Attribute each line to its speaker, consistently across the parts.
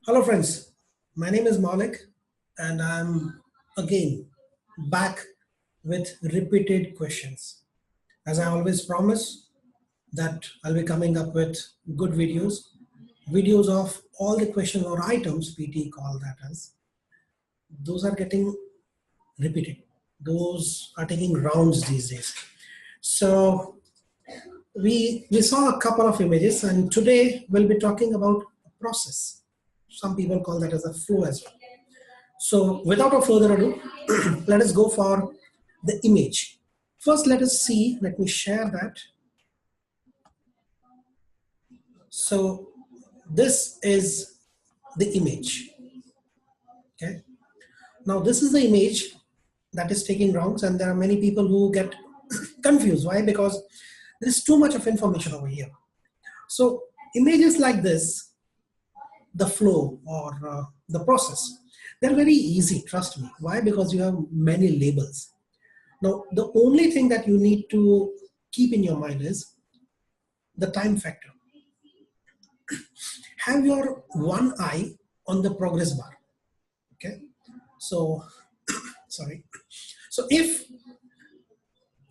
Speaker 1: Hello friends, my name is Maulik and I'm again back with repeated questions. As I always promise that I'll be coming up with good videos of all the questions or items PTE call that as. Those are getting repeated. Those are taking rounds these days. So we saw a couple of images and today we'll be talking about a process. Some people call that as a flow as well. So without a further ado, let us go for the image. First, let us see, let me share that. So this is the image, okay? Now this is the image that is taking rounds and there are many people who get confused. Why? Because there is too much of information over here. So images like this, the flow or the process, they're very easy, trust me. Why? Because you have many labels. Now, the only thing that you need to keep in your mind is the time factor. Have your one eye on the progress bar, okay? So, sorry. So if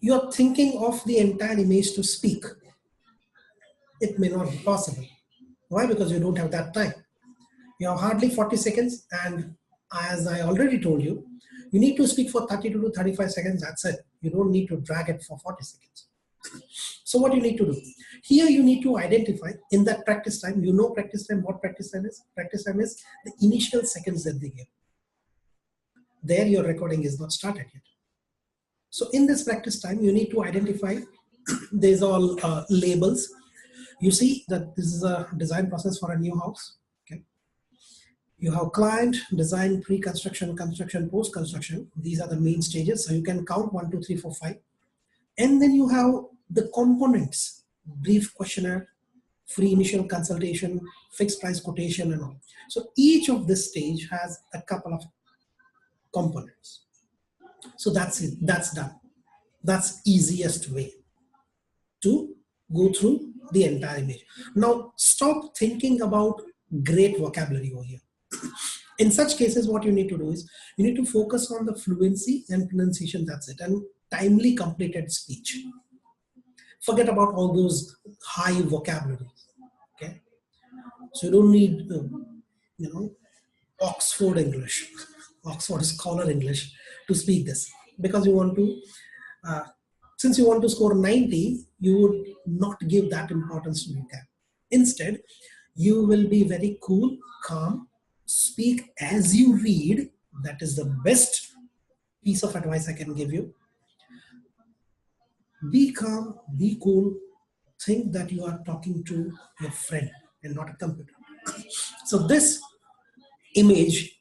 Speaker 1: you're thinking of the entire image to speak, it may not be possible. Why? Because you don't have that time. You have hardly 40 seconds and as I already told you, you need to speak for 32 to 35 seconds, that's it. You don't need to drag it for 40 seconds. So what you need to do? Here you need to identify in that practice time, you know practice time, what practice time is? Practice time is the initial seconds that they give. There your recording is not started yet. So in this practice time, you need to identify, there's all labels. You see that this is a design process for a new house. You have client, design, pre-construction, construction, post-construction. These are the main stages. So you can count 1, 2, 3, 4, 5. And then you have the components, brief questionnaire, free initial consultation, fixed price quotation and all. So each of this stage has a couple of components. So that's it, that's done. That's easiest way to go through the entire image. Now stop thinking about great vocabulary over here. In such cases, what you need to do is you need to focus on the fluency and pronunciation, that's it, and timely completed speech. Forget about all those high vocabulary, okay? So you don't need, Oxford English, Oxford Scholar English to speak this because you want to, since you want to score 90, you would not give that importance to vocab. Instead, you will be very cool, calm, speak as you read. That is the best piece of advice I can give you. Be calm, be cool, think that you are talking to your friend and not a computer. So this image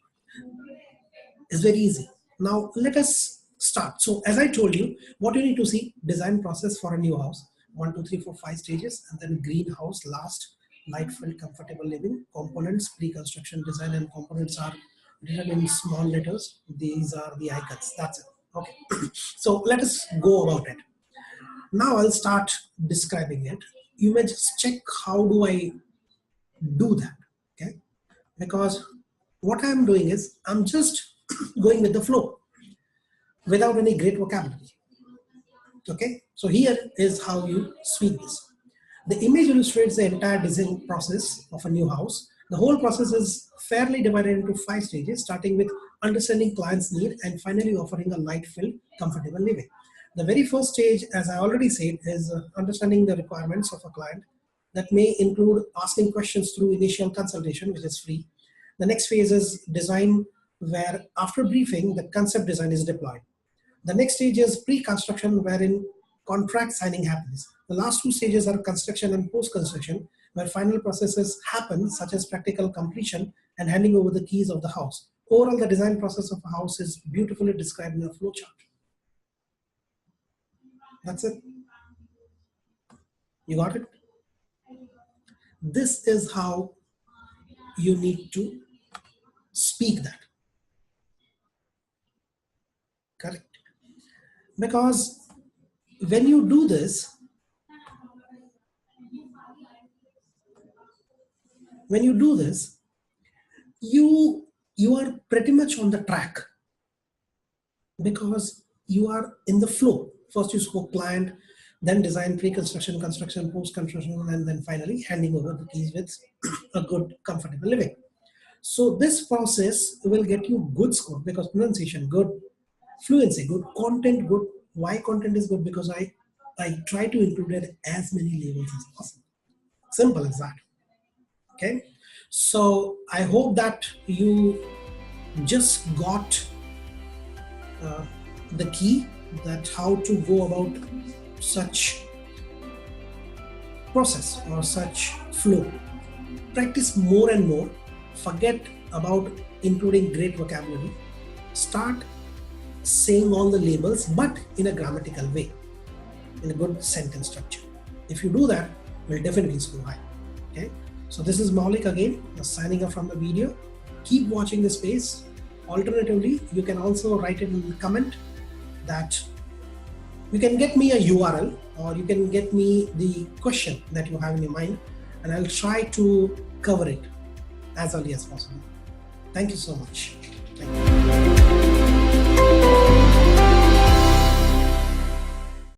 Speaker 1: is very easy. Now let us start. So as I told you, what you need to see, design process for a new house, 1, 2, 3, 4, 5 stages, and then greenhouse last, light filled comfortable living, components, pre-construction design, and components are written in small letters. These are the icons, that's it. Okay, so let us go about it. Now I'll start describing it. You may just check how do I do that, okay? Because what I'm doing is I'm just going with the flow without any great vocabulary, okay? So here is how you speak this. The image illustrates the entire design process of a new house. The whole process is fairly divided into 5 stages, starting with understanding client's need and finally offering a light-filled, comfortable living. The very first stage, as I already said, is understanding the requirements of a client. That may include asking questions through initial consultation, which is free. The next phase is design, where after briefing, the concept design is deployed. The next stage is pre-construction, wherein contract signing happens. The last 2 stages are construction and post-construction, where final processes happen, such as practical completion and handing over the keys of the house. Overall, the design process of a house is beautifully described in a flowchart. That's it. You got it? This is how you need to speak that. Correct? Because when you do this, when you do this, you are pretty much on the track, because you are in the flow. First you scope client, then design, pre-construction, construction, post-construction, and then finally handing over the keys with a good, comfortable living. So this process will get you good score, because pronunciation good, fluency good, content good. Why content is good? Because I try to include as many levels as possible. Simple as that. Okay. So I hope that you just got the key, that how to go about such process or such flow. Practice more and more. Forget about including great vocabulary. Start saying all the labels, but in a grammatical way, in a good sentence structure. If you do that, you'll definitely score high. Okay. So this is Maulik again, signing off from the video. Keep watching this space. Alternatively, you can also write it in the comment that you can get me a URL, or you can get me the question that you have in your mind, and I'll try to cover it as early as possible. Thank you so much. Thank you.